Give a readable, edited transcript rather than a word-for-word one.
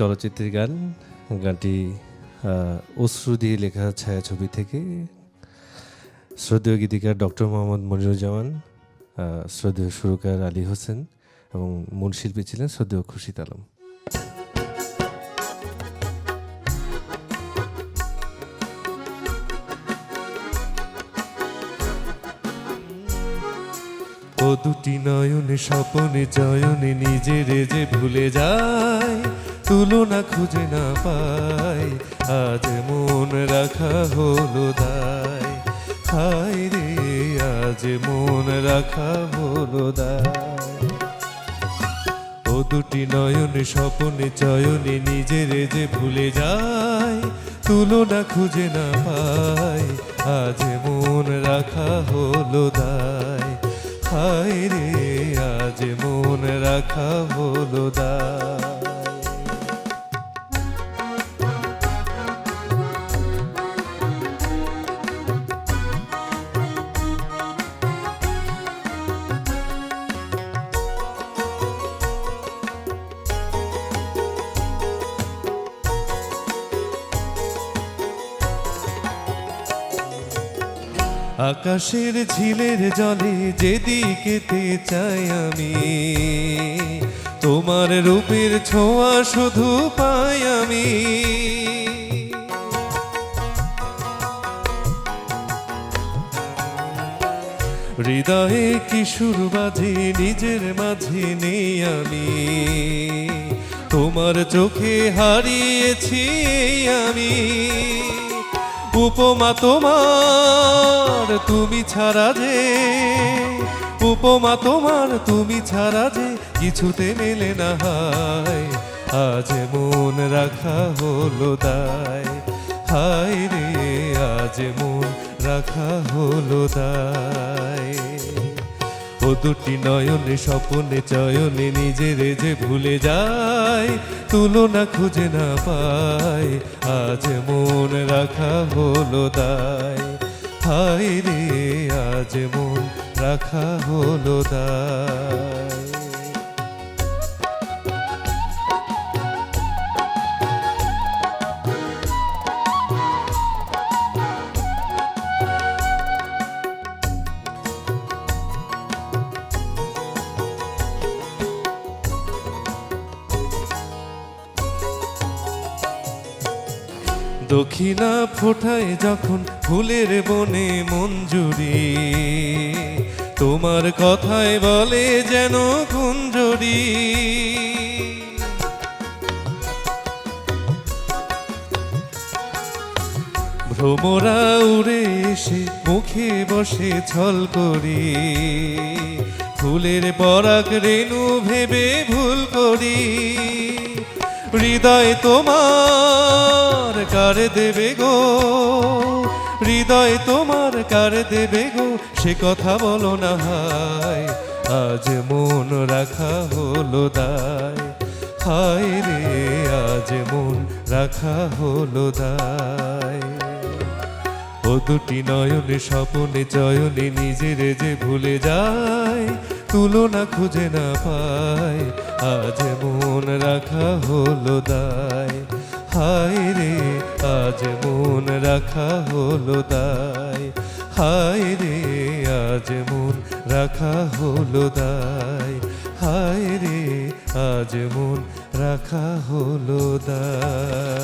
চলচ্চিত্রের গান। গানটি অশ্রু দিয়ে লেখা ছায়াছবি থেকে। শ্রদ্ধেয় গীতিকার ডক্টর মোহাম্মদ মনিরুজ্জামান, শ্রদ্ধেয় সুরকার আলী হোসেন এবং মূল শিল্পী ছিলেন শ্রদ্ধেয় খুরশিদ আলম। ও দুটি নয়নে স্বপনে জয়নে নিজেরে যে ভুলে যায়, তুলনা খুঁজে না পায়, আজ মন রাখা হলো দায়। হায় রে আজ মন রাখা হলো দায়। ও দুটি নয়নে স্বপনে জয়নে নিজেরে যে ভুলে যায়, তুলনা খুঁজে না পায়, আজ মন রাখা হলো দায়। হায় রে আজ মন রাখা হলো দায়। আকাশের ঝিলের জলে যেদিকেতে চাই আমি, তোমার রূপের ছোঁয়া শুধু পাই আমি। হৃদয়ে কিশোর বাজে নিজের মাঝে নেই আমি, তোমার চোখে হারিয়েছি আমি। উপমা তোমার তুমি ছাড়া যে, উপমা তোমার তুমি ছাড়া যে কিছুতে মেলে না হায়, আজ মন রাখা হলো দায়। হায় রে আজ মন রাখা হলো দায়। ও দুটি নয়নে স্বপনে চয়নে নিজেরে যে ভুলে যায়, তুলনা খুঁজে না পায়, আজ মন রাখা হলো দায়। হায় রে আজ মন রাখা হলো দায়। দক্ষিণা ফোটায় যখন ফুলের বনে মঞ্জুরি, তোমার কথায় বলে যেন কুঞ্জরি। ভ্রমরা উড়ে এসে মুখে বসে ছল করি, ফুলের পরাগ রেণু ভেবে ভুল করি। হৃদয় তোমার কার দেবে গো, হৃদয় তোমার কার দেবে গো, সে কথা বলো না হায়, আজ মন রাখা হলো দায়। হায় রে আজ মন রাখা হলো দায়। ও দুটি নয়নে স্বপনে চয়নে নিজেরে যে ভুলে যায়, তুলনা খুঁজে না পায়, আজ মন রাখা হলো দায়। হায় রে আজ মন রাখা হলো দায়। হায় রে আজ মন রাখা হলো দায়। হায় রে আজ মন রাখা হলো দায়।